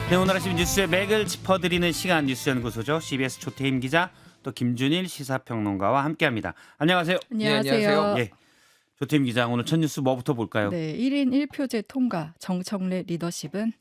네, 오늘 아침 뉴스의 맥을 짚어드리는 시간 뉴스연구소죠. CBS 조태임 기자 또 김준일 시사평론가와 함께합니다. 안녕하세요. 안녕하세요. 예, 조태임 기자 오늘 첫 뉴스 뭐부터 볼까요? 네, 1인 1표제 통과 정청래 리더십은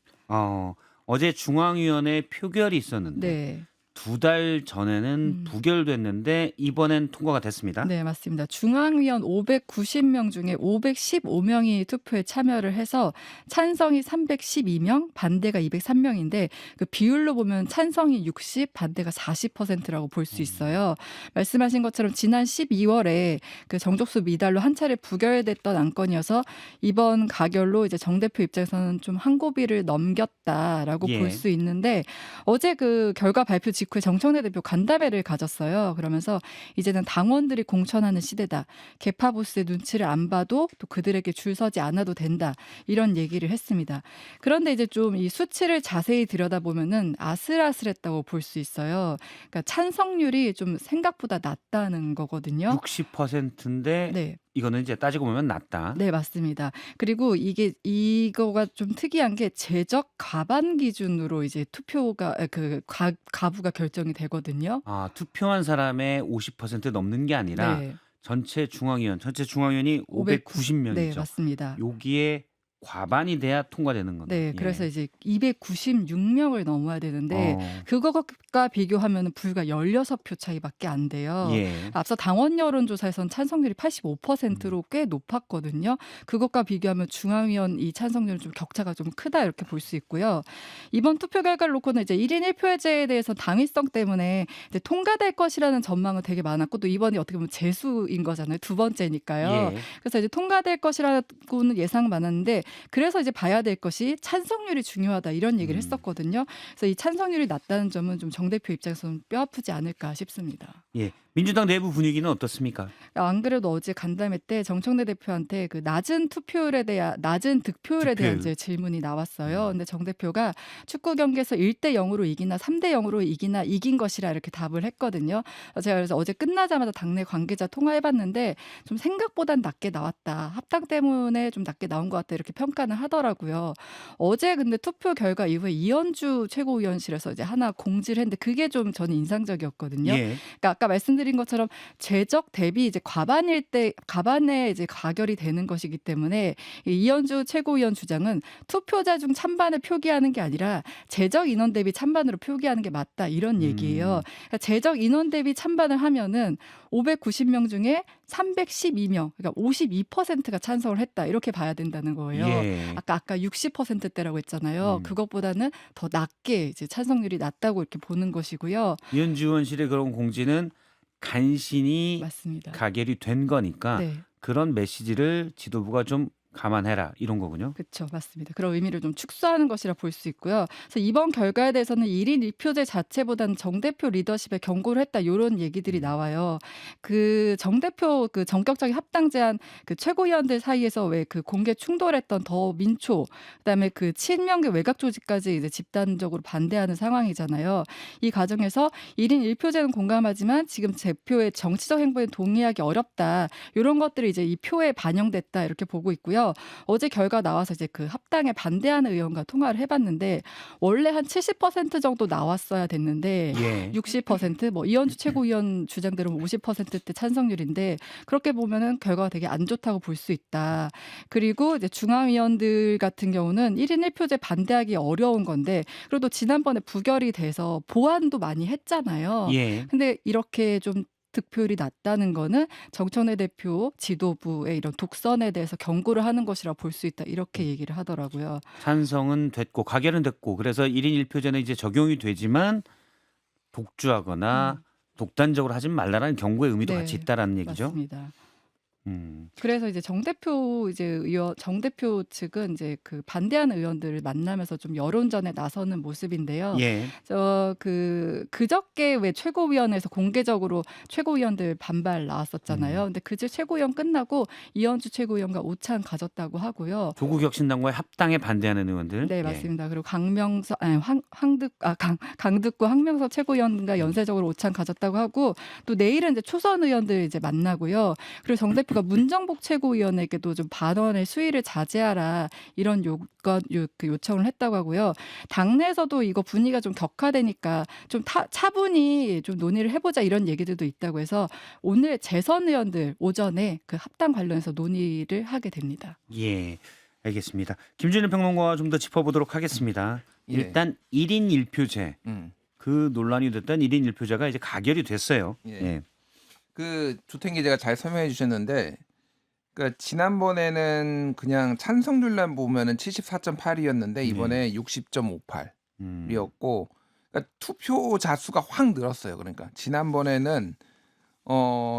어제 중앙위원회 표결이 있었는데 네. 2달 전에는 부결됐는데 이번엔 통과가 됐습니다. 네, 맞습니다. 중앙위원 590명 중에 515명이 투표에 참여를 해서 찬성이 312명, 반대가 203명인데 그 비율로 보면 찬성이 60, 반대가 40%라고 볼 수 있어요. 말씀하신 것처럼 지난 12월에 그 정족수 미달로 한 차례 부결됐던 안건이어서 이번 가결로 이제 정 대표 입장에서는 좀 한 고비를 넘겼다라고 예. 볼 수 있는데 어제 그 결과 발표 직후에 정청래 대표 간담회를 가졌어요. 그러면서 이제는 당원들이 공천하는 시대다. 개파 보스의 눈치를 안 봐도 또 그들에게 줄 서지 않아도 된다. 이런 얘기를 했습니다. 그런데 이제 좀 이 수치를 자세히 들여다보면은 아슬아슬했다고 볼 수 있어요. 그러니까 찬성률이 좀 생각보다 낮다는 거거든요. 60%인데 네. 이거는 이제 따지고 보면 낮다. 네, 맞습니다. 그리고 이거가 좀 특이한 게 제적 과반 기준으로 이제 투표가 가부가 결정이 되거든요. 투표한 사람의 50% 넘는 게 아니라 네. 전체 중앙위원이 590명이죠. 네, 맞습니다. 여기에 과반이 돼야 통과되는 겁니다. 네, 그래서 이제 296명을 넘어야 되는데 어, 그것과 비교하면 불과 16표 차이밖에 안 돼요. 예. 앞서 당원 여론조사에서는 찬성률이 85%로 꽤 높았거든요. 그것과 비교하면 중앙위원 이 찬성률은 좀 격차가 좀 크다 이렇게 볼 수 있고요. 이번 투표 결과를 놓고는 이제 1인 1표제에 대해서 당위성 때문에 이제 통과될 것이라는 전망은 되게 많았고 또 이번이 어떻게 보면 재수인 거잖아요. 두 번째니까요. 예. 그래서 이제 통과될 것이라고는 예상 많았는데 그래서 이제 봐야 될 것이 찬성률이 중요하다 이런 얘기를 했었거든요. 그래서 이 찬성률이 낮다는 점은 좀 정 대표 입장에서는 뼈 아프지 않을까 싶습니다. 예. 민주당 내부 분위기는 어떻습니까? 안 그래도 어제 간담회 때 정청래 대표한테 그 낮은 득표율에 대한 이제 질문이 나왔어요. 근데 정 대표가 축구 경기에서 1대 0으로 이기나 3대 0으로 이기나 이긴 것이라 이렇게 답을 했거든요. 제가 그래서 어제 끝나자마자 당내 관계자 통화해봤는데 좀 생각보단 낮게 나왔다. 합당 때문에 좀 낮게 나온 것 같다 이렇게 평가는 하더라고요. 어제 근데 투표 결과 이후에 이현주 최고위원실에서 이제 하나 공지를 했는데 그게 좀 저는 인상적이었거든요. 예. 그러니까 아까 말씀드린 것처럼 제적 대비 이제 과반에 이제 가결이 되는 것이기 때문에 이 이현주 최고위원 주장은 투표자 중 찬반을 표기하는 게 아니라 제적 인원 대비 찬반으로 표기하는 게 맞다 이런 얘기예요. 그러니까 제적 인원 대비 찬반을 하면은 590명 중에 312명, 그러니까 52%가 찬성을 했다 이렇게 봐야 된다는 거예요. 예. 아까 60%대라고 했잖아요. 그것보다는 더 낮게 이제 찬성률이 낮다고 이렇게 보는 것이고요. 이현주 의원실의 그런 공지는 간신히 맞습니다. 가결이 된 거니까 네. 그런 메시지를 지도부가 좀 감안해라 이런 거군요. 그렇죠. 맞습니다. 그런 의미를 좀 축소하는 것이라 볼 수 있고요. 그래서 이번 결과에 대해서는 1인 1표제 자체보다는 정 대표 리더십에 경고를 했다 이런 얘기들이 나와요. 그 정 대표 그 전격적인 합당 제안 그 최고위원들 사이에서 왜 그 공개 충돌했던 더 민초 그다음에 그 친명계 외곽 조직까지 이제 집단적으로 반대하는 상황이잖아요. 이 과정에서 1인 1표제는 공감하지만 지금 대표의 정치적 행보에 동의하기 어렵다. 이런 것들이 이제 이 표에 반영됐다 이렇게 보고 있고요. 어제 결과 나와서 이제 그 합당에 반대하는 의원과 통화를 해봤는데 원래 한 70% 정도 나왔어야 됐는데 예. 60% 뭐 이현주 최고위원 주장대로 50%대 찬성률인데 그렇게 보면은 결과가 되게 안 좋다고 볼 수 있다. 그리고 이제 중앙위원들 같은 경우는 1인 1표제 반대하기 어려운 건데 그래도 지난번에 부결이 돼서 보완도 많이 했잖아요. 예. 근데 이렇게 좀 득표율이 낮다는 거는 정청래 대표 지도부의 이런 독선에 대해서 경고를 하는 것이라 볼 수 있다. 이렇게 얘기를 하더라고요. 찬성은 됐고 가결은 됐고 그래서 1인 1표제는 이제 적용이 되지만 독주하거나 독단적으로 하지 말라라는 경고의 의미도 네, 같이 있다라는 얘기죠. 맞습니다. 음. 그래서 이제 정 대표 측은 이제 그 반대하는 의원들을 만나면서 좀 여론전에 나서는 모습인데요. 예. 그저께 왜 최고위원회에서 공개적으로 최고위원들 반발 나왔었잖아요. 근데 그제 최고위원 끝나고 이현주 최고위원과 오찬 가졌다고 하고요. 조국혁신당과의 합당에 반대하는 의원들. 네, 예. 맞습니다. 그리고 강득구 황명석 최고위원과 연쇄적으로 오찬 가졌다고 하고 또 내일은 이제 초선 의원들 이제 만나고요. 그리고 정 대표가 그러니까 문정복 최고위원에게도 좀 반원의 수위를 자제하라 이런 요청을 했다고 하고요. 당내에서도 이거 분위기가 좀 격화되니까 좀 차분히 좀 논의를 해보자 이런 얘기들도 있다고 해서 오늘 재선 의원들 오전에 그 합당 관련해서 논의를 하게 됩니다. 예, 알겠습니다. 김준일 평론가와 좀 더 짚어보도록 하겠습니다. 예. 일단 1인 1표제 그 논란이 됐던 1인 1표제가 이제 가결이 됐어요. 예. 예. 그 조탱 기자가 잘 설명해 주셨는데, 그러니까 지난번에는 그냥 찬성률만 보면은 74.8이었는데 이번에 60.58이었고, 그러니까 투표자 수가 확 늘었어요. 그러니까 지난번에는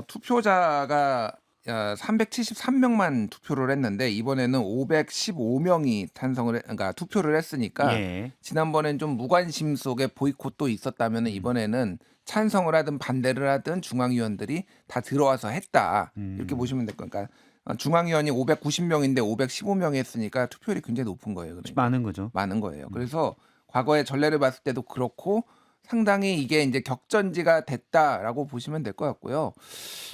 투표자가 373명만 투표를 했는데 이번에는 515명이 그러니까 투표를 했으니까 예. 지난번엔 좀 무관심 속에 보이콧도 있었다면 이번에는 찬성을 하든 반대를 하든 중앙위원들이 다 들어와서 했다. 이렇게 보시면 될 거니까 중앙위원이 590명인데 515명이 했으니까 투표율이 굉장히 높은 거예요. 그러니까 많은 거죠. 많은 거예요. 그래서 과거의 전례를 봤을 때도 그렇고 상당히 이게 이제 격전지가 됐다라고 보시면 될 것 같고요.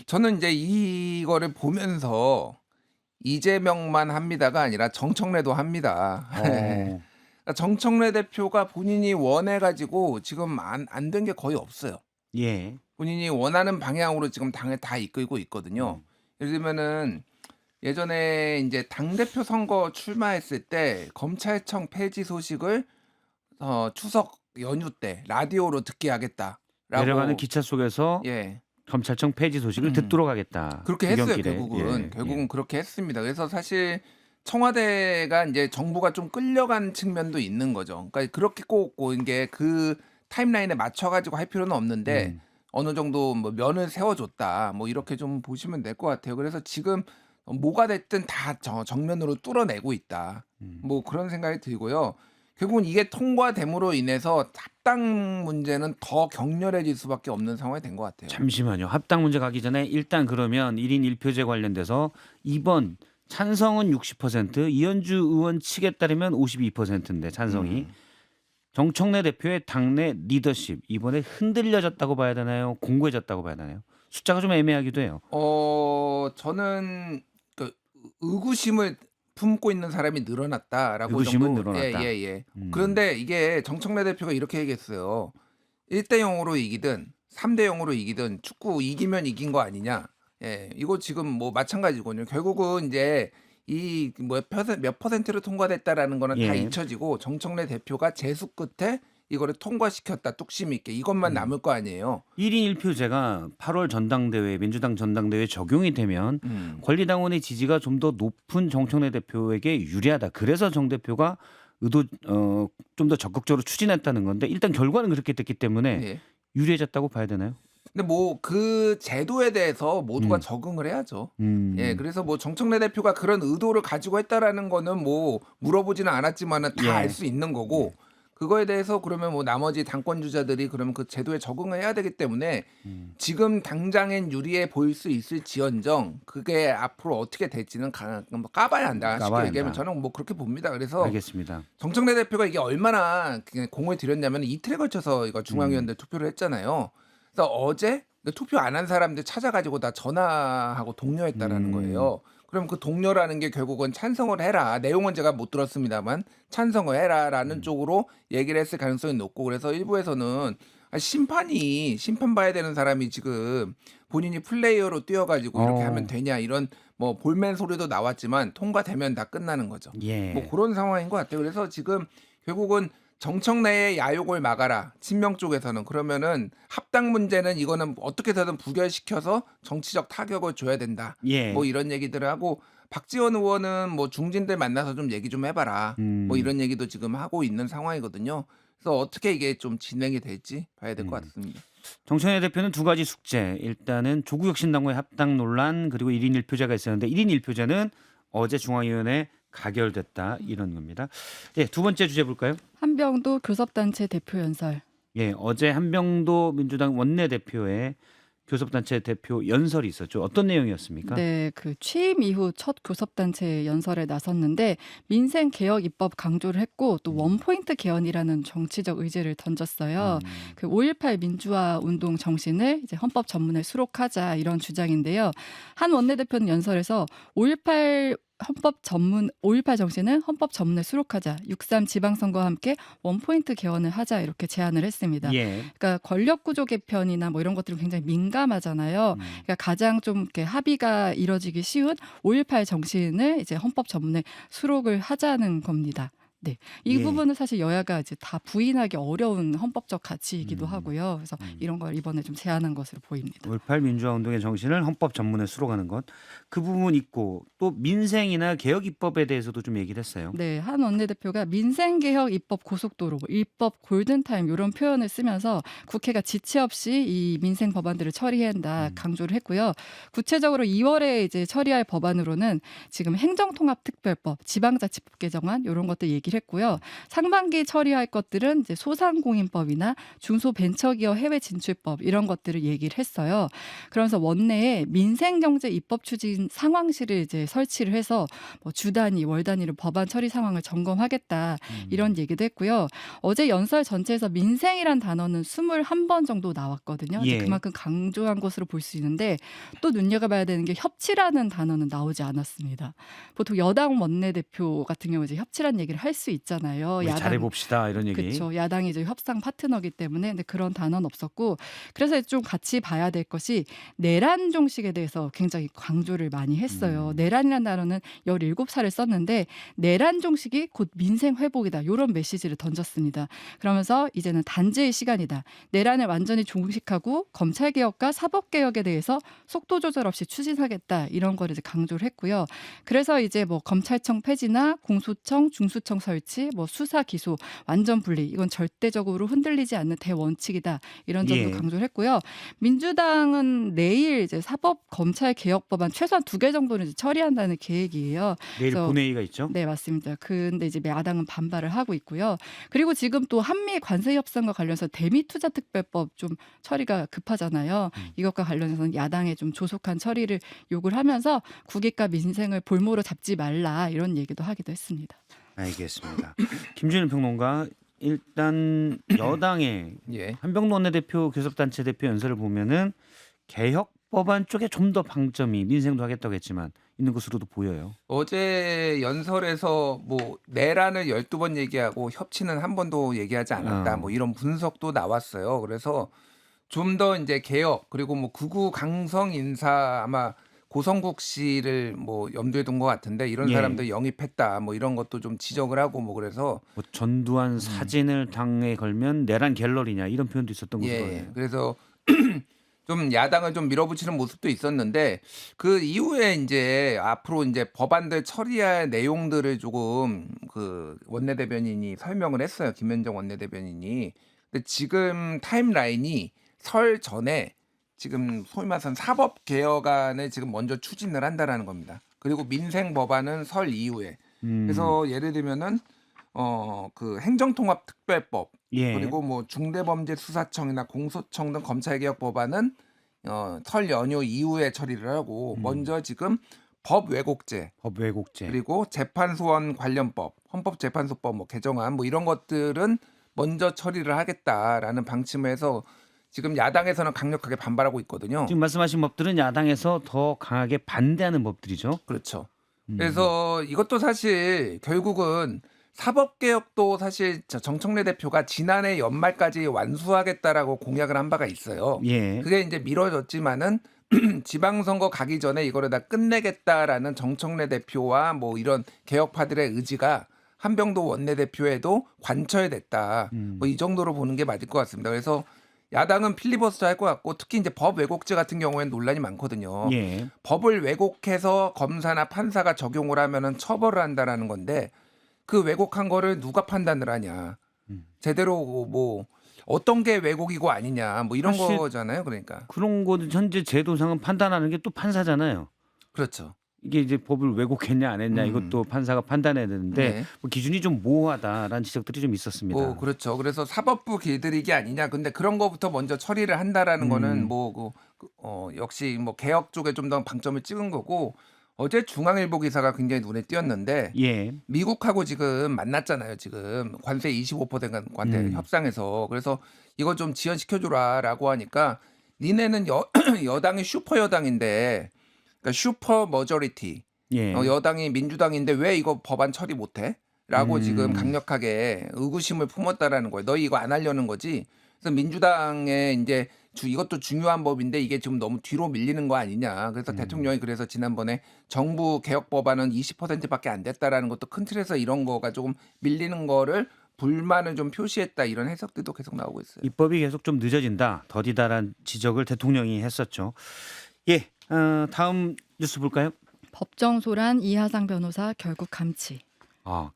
저는 이제 이거를 보면서 이재명만 합니다가 아니라 정청래도 합니다. 어. 그러니까 정청래 대표가 본인이 원해가지고 지금 안 된 게 거의 없어요. 예. 본인이 원하는 방향으로 지금 당을 다 이끌고 있거든요. 예를 들면은 예전에 이제 당대표 선거 출마했을 때 검찰청 폐지 소식을 추석 연휴 때 라디오로 듣게 하겠다라고 내려가는 기차 속에서 예 검찰청 폐지 소식을 듣도록 하겠다. 그렇게 했어요. 귀경길에. 결국은 예. 결국은 그렇게 했습니다. 그래서 사실 청와대가 이제 정부가 좀 끌려간 측면도 있는 거죠. 그러니까 그렇게 꼭 이게 그 타임라인에 맞춰가지고 할 필요는 없는데 어느 정도 뭐 면을 세워줬다. 뭐 이렇게 좀 보시면 될 것 같아요. 그래서 지금 뭐가 됐든 다 정면으로 뚫어내고 있다. 뭐 그런 생각이 들고요. 결국은 이게 통과됨으로 인해서 합당 문제는 더 격렬해질 수밖에 없는 상황이 된 것 같아요. 잠시만요. 합당 문제 가기 전에 일단 그러면 1인 1표제 관련돼서 이번 찬성은 60%, 이현주 의원 측에 따르면 52%인데 찬성이 정청래 대표의 당내 리더십 이번에 흔들려졌다고 봐야 되나요? 공고해졌다고 봐야 되나요? 숫자가 좀 애매하기도 해요. 저는 그 의구심을 품고 있는 사람이 늘어났다라고 의구심은 정도. 늘어났다. 예. 그런데 이게 정청래 대표가 이렇게 얘기했어요. 1대 0으로 이기든 3대 0으로 이기든 축구 이기면 이긴 거 아니냐. 예, 이거 지금 뭐 마찬가지거든요. 결국은 이제 이 몇 퍼센트로 통과됐다라는 거는 다 예. 잊혀지고 정청래 대표가 재수 끝에 이거를 통과시켰다. 뚝심 있게 이것만 남을 거 아니에요. 1인 1표제가 8월 전당대회 민주당 전당대회에 적용이 되면 권리당원의 지지가 좀 더 높은 정청래 대표에게 유리하다. 그래서 정 대표가 좀 더 적극적으로 추진했다는 건데 일단 결과는 그렇게 됐기 때문에 예. 유리해졌다고 봐야 되나요? 근데 뭐 그 제도에 대해서 모두가 적응을 해야죠. 예, 그래서 뭐 정청래 대표가 그런 의도를 가지고 했다라는 거는 뭐 물어보지는 않았지만은 다 예. 알 수 있는 거고 그거에 대해서 그러면 뭐 나머지 당권 주자들이 그러면 그 제도에 적응을 해야 되기 때문에 지금 당장엔 유리해 보일 수 있을지언정 그게 앞으로 어떻게 될지는 뭐 까봐야 한다. 쉽게 까봐야 얘기하면 한다. 저는 뭐 그렇게 봅니다. 그래서 알겠습니다. 정청래 대표가 이게 얼마나 공을 들였냐면 이틀에 걸쳐서 이거 중앙위원들 투표를 했잖아요. 그래서 어제 투표 안 한 사람들 찾아가지고 다 전화하고 독려했다라는 거예요. 그럼 그 독려라는 게 결국은 찬성을 해라. 내용은 제가 못 들었습니다만 찬성을 해라라는 쪽으로 얘기를 했을 가능성이 높고 그래서 일부에서는 심판 봐야 되는 사람이 지금 본인이 플레이어로 뛰어가지고 이렇게 하면 되냐 이런 뭐 볼멘 소리도 나왔지만 통과되면 다 끝나는 거죠. 예. 뭐 그런 상황인 것 같아요. 그래서 지금 결국은 정청래의 야욕을 막아라. 친명 쪽에서는 그러면은 합당 문제는 이거는 어떻게 해서든 부결시켜서 정치적 타격을 줘야 된다. 예. 뭐 이런 얘기들을 하고 박지원 의원은 뭐 중진들 만나서 좀 얘기 좀 해봐라. 뭐 이런 얘기도 지금 하고 있는 상황이거든요. 그래서 어떻게 이게 좀 진행이 될지 봐야 될 것 같습니다. 정청래 대표는 두 가지 숙제. 일단은 조국 혁신당과의 합당 논란 그리고 1인 1표제가 있었는데 1인 1표제는 어제 중앙위원회에 가결됐다 이런 겁니다. 예, 두 번째 주제 볼까요? 한병도 교섭단체 대표 연설. 예, 어제 한병도 민주당 원내대표의 교섭단체 대표 연설이 있었죠. 어떤 내용이었습니까? 네, 그 취임 이후 첫 교섭단체 연설에 나섰는데 민생 개혁 입법 강조를 했고 또 원포인트 개헌이라는 정치적 의지를 던졌어요. 그 5.18 민주화 운동 정신을 이제 헌법 전문에 수록하자 이런 주장인데요. 한 원내대표는 연설에서 5.18 정신은 헌법 전문에 수록하자. 6.3 지방선거와 함께 원포인트 개헌을 하자 이렇게 제안을 했습니다. 예. 그러니까 권력 구조 개편이나 뭐 이런 것들은 굉장히 민감하잖아요. 그러니까 가장 좀 이렇게 합의가 이뤄지기 쉬운 5.18 정신을 이제 헌법 전문에 수록을 하자는 겁니다. 네, 이 예. 부분은 사실 여야가 이제 다 부인하기 어려운 헌법적 가치이기도 하고요. 그래서 이런 걸 이번에 좀 제안한 것으로 보입니다. 5.18 민주화 운동의 정신을 헌법 전문에 수록하는 것. 그 부분 있고 또 민생이나 개혁 입법에 대해서도 좀 얘기를 했어요. 네, 한 원내대표가 민생개혁 입법 고속도로, 뭐 입법 골든타임 이런 표현을 쓰면서 국회가 지체 없이 이 민생 법안들을 처리해야 한다 강조를 했고요. 구체적으로 2월에 이제 처리할 법안으로는 지금 행정통합특별법, 지방자치법 개정안 이런 것들 얘기를 했고요. 상반기 처리할 것들은 이제 소상공인법이나 중소벤처기업 해외 진출법 이런 것들을 얘기를 했어요. 그러면서 원내에 민생경제 입법 추진 상황실을 이제 설치를 해서 뭐 주 단위, 월 단위로 법안 처리 상황을 점검하겠다 이런 얘기도 했고요. 어제 연설 전체에서 민생이란 단어는 21번 정도 나왔거든요. 이제 예. 그만큼 강조한 것으로 볼 수 있는데 또 눈여겨봐야 되는 게 협치라는 단어는 나오지 않았습니다. 보통 여당 원내대표 같은 경우 이제 협치란 얘기를 할 수 있잖아요. 우리 잘해봅시다 이런 얘기. 그렇죠. 야당이 이제 협상 파트너기 때문에 근데 그런 단어는 없었고 그래서 좀 같이 봐야 될 것이 내란 종식에 대해서 굉장히 강조를 많이 했어요. 내란이라는 단어는 17살을 썼는데 내란 종식이 곧 민생 회복이다. 이런 메시지를 던졌습니다. 그러면서 이제는 단죄의 시간이다. 내란을 완전히 종식하고 검찰 개혁과 사법 개혁에 대해서 속도 조절 없이 추진하겠다. 이런 거를 이제 강조를 했고요. 그래서 이제 뭐 검찰청 폐지나 공소청, 중수청 설치, 뭐 수사 기소 완전 분리 이건 절대적으로 흔들리지 않는 대원칙이다. 이런 점도 예. 강조를 했고요. 민주당은 내일 이제 사법 검찰 개혁 법안 최소한 2개 정도는 이제 처리한다는 계획이에요. 내일 그래서 본회의가 있죠. 네, 맞습니다. 근데 이제 야당은 반발을 하고 있고요. 그리고 지금 또 한미 관세 협상과 관련해서 대미 투자 특별법 좀 처리가 급하잖아요. 이것과 관련해서는 야당의 좀 조속한 처리를 요구를 하면서 국익과 민생을 볼모로 잡지 말라 이런 얘기도 하기도 했습니다. 알겠습니다. 김준일 평론가 일단 여당의 예. 한병도 원내대표 교섭단체 대표 연설을 보면은 개혁 법안 쪽에 좀 더 방점이 민생도 하겠다고 했지만 있는 것으로도 보여요. 어제 연설에서 뭐 내란을 12번 얘기하고 협치는 한 번도 얘기하지 않았다. 뭐 이런 분석도 나왔어요. 그래서 좀 더 이제 개혁 그리고 뭐 극우 강성 인사 아마 고성국 씨를 뭐 염두에 둔 것 같은데 이런 예. 사람들 영입했다. 뭐 이런 것도 좀 지적을 하고 뭐 그래서 뭐 전두환 사진을 당에 걸면 내란 갤러리냐 이런 표현도 있었던 것으로 예. 알아요. 그래서 좀 야당을 좀 밀어붙이는 모습도 있었는데 그 이후에 이제 앞으로 이제 법안들 처리할 내용들을 조금 그 원내대변인이 설명을 했어요. 김현정 원내대변인이. 근데 지금 타임라인이 설 전에 지금 소위 말해서 사법 개혁안을 지금 먼저 추진을 한다라는 겁니다. 그리고 민생 법안은 설 이후에. 그래서 예를 들면은 그 행정통합특별법 예. 그리고 뭐 중대범죄수사청이나 공소청 등 검찰개혁 법안은 설 연휴 이후에 처리를 하고 먼저 지금 법 왜곡죄 법 왜곡죄. 그리고 재판소원 관련법, 헌법재판소법 뭐 개정안 뭐 이런 것들은 먼저 처리를 하겠다라는 방침에서 지금 야당에서는 강력하게 반발하고 있거든요. 지금 말씀하신 법들은 야당에서 더 강하게 반대하는 법들이죠. 그렇죠. 그래서 이것도 사실 결국은 사법개혁도 사실 정청래 대표가 지난해 연말까지 완수하겠다라고 공약을 한 바가 있어요. 예. 그게 이제 미뤄졌지만은 지방선거 가기 전에 이거를 다 끝내겠다라는 정청래 대표와 뭐 이런 개혁파들의 의지가 한병도 원내대표에도 관철됐다. 뭐 이 정도로 보는 게 맞을 것 같습니다. 그래서 야당은 필리버스터 할 것 같고 특히 이제 법 왜곡죄 같은 경우에는 논란이 많거든요. 예. 법을 왜곡해서 검사나 판사가 적용을 하면은 처벌을 한다라는 건데 그 왜곡한 거를 누가 판단을 하냐. 제대로 뭐 어떤 게 왜곡이고 아니냐. 뭐 이런 사실 거잖아요. 그러니까. 그런 거는 현재 제도상은 판단하는 게 또 판사잖아요. 그렇죠. 이게 이제 법을 왜곡했냐 안 했냐 이것도 판사가 판단해야 되는데 네. 뭐 기준이 좀 모호하다라는 지적들이 좀 있었습니다. 그렇죠. 그래서 사법부 길들이기 아니냐. 근데 그런 거부터 먼저 처리를 한다라는 거는 뭐 역시 뭐 개혁 쪽에 좀 더 방점을 찍은 거고 어제 중앙일보 기사가 굉장히 눈에 띄었는데 예. 미국하고 지금 만났잖아요. 지금 관세 25% 관세 협상에서 그래서 이거 좀 지연시켜줘라라고 하니까 니네는 여당이 슈퍼 여당인데 그러니까 슈퍼 머저리티 예. 여당이 민주당인데 왜 이거 법안 처리 못해? 라고 지금 강력하게 의구심을 품었다라는 거예요. 너희 이거 안 하려는 거지? 그래서 민주당에 이제 이것도 중요한 법인데 이게 지금 너무 뒤로 밀리는 거 아니냐. 그래서 대통령이 그래서 지난번에 정부 개혁 법안은 20%밖에 안 됐다라는 것도 큰 틀에서 이런 거가 조금 밀리는 거를 불만을 좀 표시했다 이런 해석들도 계속 나오고 있어요. 입법이 계속 좀 늦어진다, 더디다란 지적을 대통령이 했었죠. 예, 다음 뉴스 볼까요? 법정 소란 이하상 변호사 결국 감치.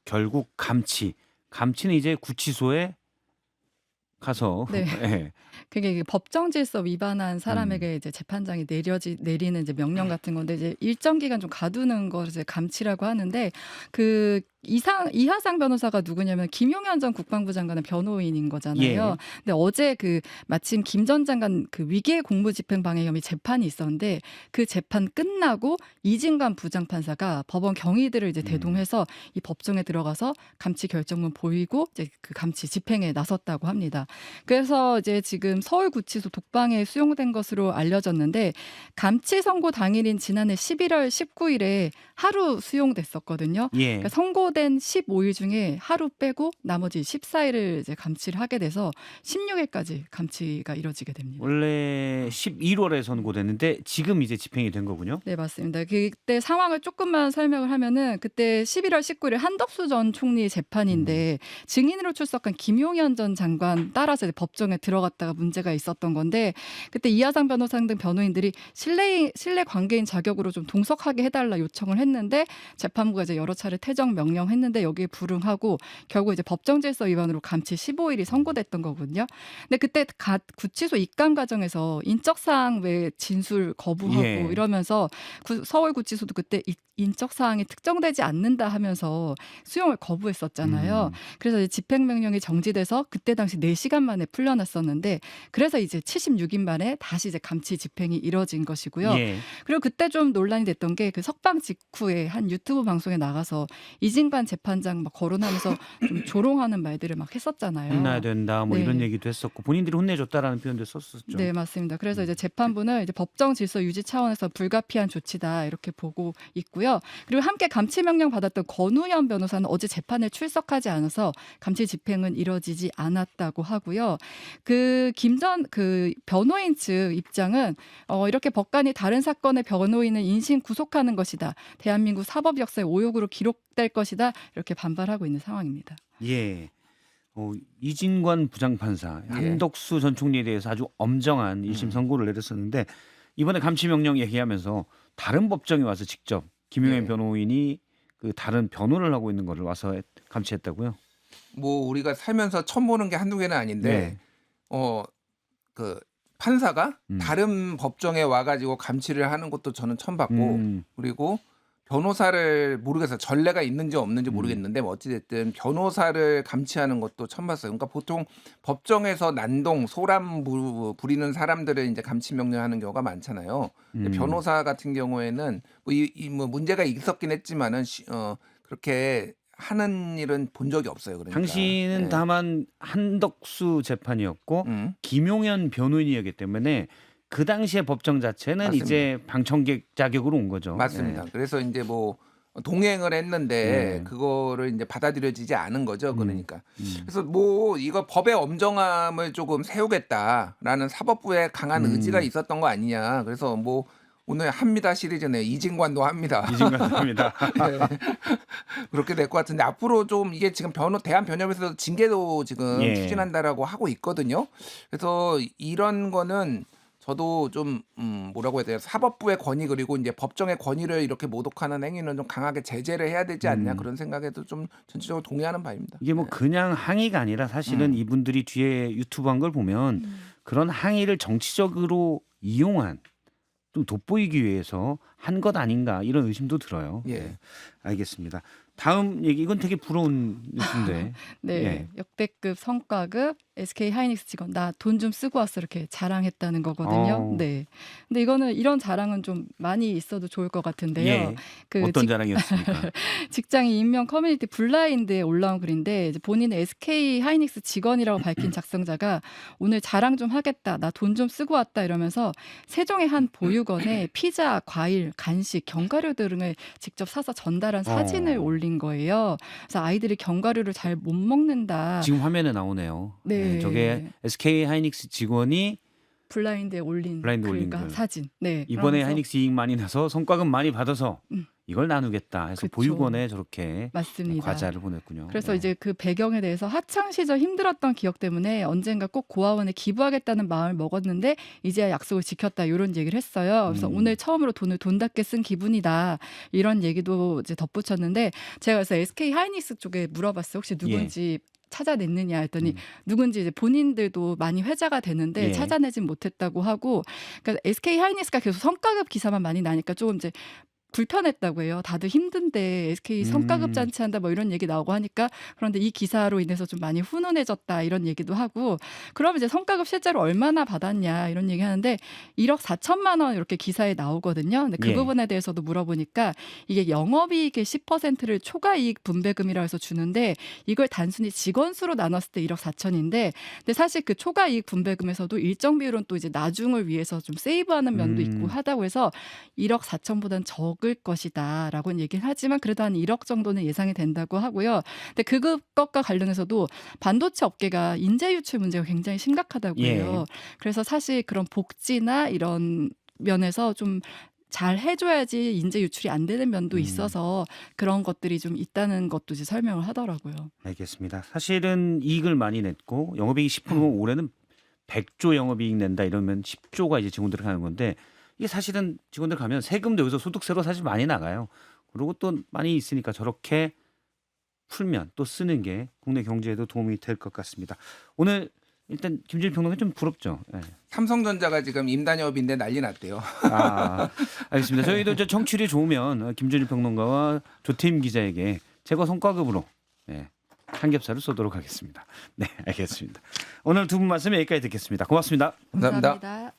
결국 감치. 감치는 이제 구치소에 가서 네. 예. 그게 이게 법정 질서 위반한 사람에게 이제 재판장이 내리는 이제 명령 같은 건데 이제 일정 기간 좀 가두는 걸 이제 감치라고 하는데 그 이하상 변호사가 누구냐면 김용현 전 국방부 장관의 변호인인 거잖아요. 예. 근데 어제 그 마침 김 전 장관 그 위계 공무집행방해 혐의 재판이 있었는데 그 재판 끝나고 이진관 부장판사가 법원 경위들을 이제 대동해서 이 법정에 들어가서 감치 결정문 보이고 이제 그 감치 집행에 나섰다고 합니다. 그래서 이제 지금 서울구치소 독방에 수용된 것으로 알려졌는데 감치 선고 당일인 지난해 11월 19일에 하루 수용됐었거든요. 예. 그러니까 선고된 15일 중에 하루 빼고 나머지 14일을 이제 감치를 하게 돼서 16일까지 감치가 이뤄지게 됩니다. 원래 11월에 선고됐는데 지금 이제 집행이 된 거군요. 네, 맞습니다. 그때 상황을 조금만 설명을 하면은 그때 11월 19일 한덕수 전 총리 재판인데 증인으로 출석한 김용현 전 장관 따라서 이제 법정에 들어갔다가 문제가 있었던 건데 그때 이하상 변호사 등 변호인들이 신뢰 관계인 자격으로 좀 동석하게 해달라 요청을 했는데 재판부가 이제 여러 차례 퇴정 명령했는데 여기에 불응하고 결국 이제 법정 질서 위반으로 감치 15일이 선고됐던 거거든요. 근데 그때 구치소 입감 과정에서 인적사항 외 진술 거부하고 예. 이러면서 서울구치소도 그때 인적 사항이 특정되지 않는다 하면서 수용을 거부했었잖아요. 그래서 이제 집행명령이 정지돼서 그때 당시 4시간 만에 풀려났었는데 그래서 이제 76인 만에 다시 이제 감치 집행이 이뤄진 것이고요. 예. 그리고 그때 좀 논란이 됐던 게 그 석방 직후에 한 유튜브 방송에 나가서 이진관 재판장 막 거론하면서 좀 조롱하는 말들을 막 했었잖아요. 혼나야 된다 뭐 네. 이런 얘기도 했었고 본인들이 혼내줬다라는 표현도 썼었죠. 네, 맞습니다. 그래서 이제 재판부는 이제 법정 질서 유지 차원에서 불가피한 조치다 이렇게 보고 있고요. 그리고 함께 감치 명령 받았던 권우현 변호사는 어제 재판에 출석하지 않아서 감치 집행은 이뤄지지 않았다고 하고요. 그 변호인 측 입장은 이렇게 법관이 다른 사건의 변호인을 인신 구속하는 것이다. 대한민국 사법 역사의 오욕으로 기록될 것이다. 이렇게 반발하고 있는 상황입니다. 예. 이진관 부장판사, 예. 한덕수 전 총리에 대해서 아주 엄정한 1심 선고를 내렸었는데 이번에 감치 명령 얘기하면서 다른 법정에 와서 직접 김용현 예. 변호인이 그 다른 변호를 하고 있는 거를 와서 감치했다고요? 뭐 우리가 살면서 처음 보는 게 한두 개는 아닌데 네. 그 판사가 다른 법정에 와가지고 감치를 하는 것도 저는 처음 봤고 그리고 변호사를 모르겠어요. 전례가 있는지 없는지 모르겠는데 뭐 어찌됐든 변호사를 감치하는 것도 처음 봤어요. 그러니까 보통 법정에서 난동, 소란 부리는 사람들을 이제 감치 명령하는 경우가 많잖아요. 근데 변호사 같은 경우에는 뭐 문제가 있었긴 했지만은 그렇게 하는 일은 본 적이 없어요. 그러니까. 당시는 네. 다만 한덕수 재판이었고 김용현 변호인이었기 때문에 그 당시의 법정 자체는 맞습니다. 이제 방청객 자격으로 온 거죠. 맞습니다. 예. 그래서 이제 뭐 동행을 했는데 네. 그거를 이제 받아들여지지 않은 거죠. 그러니까. 그래서 뭐 이거 법의 엄정함을 조금 세우겠다라는 사법부의 강한 의지가 있었던 거 아니냐. 그래서 뭐 오늘 합니다 시리즈네. 이진관도 합니다. 이진관 합니다. 네. 그렇게 될 것 같은데 앞으로 좀 이게 지금 대한변협에서 징계도 지금 예. 추진한다라고 하고 있거든요. 그래서 이런 거는 저도 좀 뭐라고 해야 돼요? 사법부의 권위 그리고 이제 법정의 권위를 이렇게 모독하는 행위는 좀 강하게 제재를 해야 되지 않냐 그런 생각에도 좀 전체적으로 동의하는 바입니다. 이게 뭐 그냥 항의가 아니라 사실은 이분들이 뒤에 유튜브 한 걸 보면 그런 항의를 정치적으로 이용한 좀 돋보이기 위해서 한 것 아닌가 이런 의심도 들어요. 예. 네, 알겠습니다. 다음 얘기 이건 되게 부러운 뉴스인데 네, 예. 역대급 성과급 SK 하이닉스 직원 나 돈 좀 쓰고 왔어 이렇게 자랑했다는 거거든요. 어. 네. 근데 이거는 이런 자랑은 좀 많이 있어도 좋을 것 같은데요. 예. 그 어떤 자랑이었습니까? 직장인 인명 커뮤니티 블라인드에 올라온 글인데 이제 본인은 SK 하이닉스 직원이라고 밝힌 작성자가 오늘 자랑 좀 하겠다. 나 돈 좀 쓰고 왔다 이러면서 세종의 한 보육원에 피자, 과일, 간식, 견과류 등을 직접 사서 전달한 사진을 올린 거예요. 그래서 아이들이 견과류를 잘 못 먹는다. 지금 화면에 나오네요. 네. 저게 SK 하이닉스 직원이 블라인드에 올린 블라인드 올린 글과 글. 사진. 네. 이번에 그러면서 하이닉스 이익 많이 나서 성과급 많이 받아서 이걸 나누겠다 해서 그쵸. 보육원에 저렇게 맞습니다. 과자를 보냈군요. 그래서 네. 이제 그 배경에 대해서 학창 시절 힘들었던 기억 때문에 언젠가 꼭 고아원에 기부하겠다는 마음을 먹었는데 이제야 약속을 지켰다 이런 얘기를 했어요. 그래서 오늘 처음으로 돈을 돈답게 쓴 기분이다 이런 얘기도 이제 덧붙였는데 제가 그래서 SK 하이닉스 쪽에 물어봤어요. 혹시 누군지 찾아냈느냐 했더니 누군지 이제 본인들도 많이 회자가 되는데 예. 찾아내진 못했다고 하고 그러니까 SK 하이닉스가 계속 성과급 기사만 많이 나니까 조금 이제 불편했다고 해요. 다들 힘든데 SK 성과급 잔치한다 뭐 이런 얘기 나오고 하니까 그런데 이 기사로 인해서 좀 많이 훈훈해졌다 이런 얘기도 하고 그럼 이제 성과급 실제로 얼마나 받았냐 이런 얘기 하는데 1억 4천만 원 이렇게 기사에 나오거든요. 근데 그 예. 부분에 대해서도 물어보니까 이게 영업이익의 10%를 초과이익 분배금이라 해서 주는데 이걸 단순히 직원 수로 나눴을 때 1억 4천인데 근데 사실 그 초과이익 분배금에서도 일정 비율은 또 이제 나중을 위해서 좀 세이브하는 면도 있고 하다고 해서 1억 4천보다는 적을 것이다라고 얘기는 하지만 그래도 한 1억 정도는 예상이 된다고 하고요. 근데 그것과 관련해서도 반도체 업계가 인재 유출 문제가 굉장히 심각하다고 해요. 그래서 사실 그런 복지나 이런 면에서 좀 잘 해줘야지 인재 유출이 안 되는 면도 있어서 그런 것들이 좀 있다는 것도 이제 설명을 하더라고요. 알겠습니다. 사실은 이익을 많이 냈고 영업이익이 10%면 올해는 100조 영업이익 낸다 이러면 10조가 이제 직원들 가는 건데 이게 사실은 직원들 가면 세금도 여기서 소득세로 사실 많이 나가요. 그리고 또 많이 있으니까 저렇게 풀면 또 쓰는 게 국내 경제에도 도움이 될 것 같습니다. 오늘 일단 김준일 평론가 좀 부럽죠. 네. 삼성전자가 지금 임단협인데 난리 났대요. 아, 알겠습니다. 저희도 저 청취율이 좋으면 김준일 평론가와 조태임 기자에게 제거 성과급으로 삼겹살을 쏘도록 하겠습니다. 네, 알겠습니다. 오늘 두 분 말씀 여기까지 듣겠습니다. 고맙습니다. 감사합니다. 감사합니다.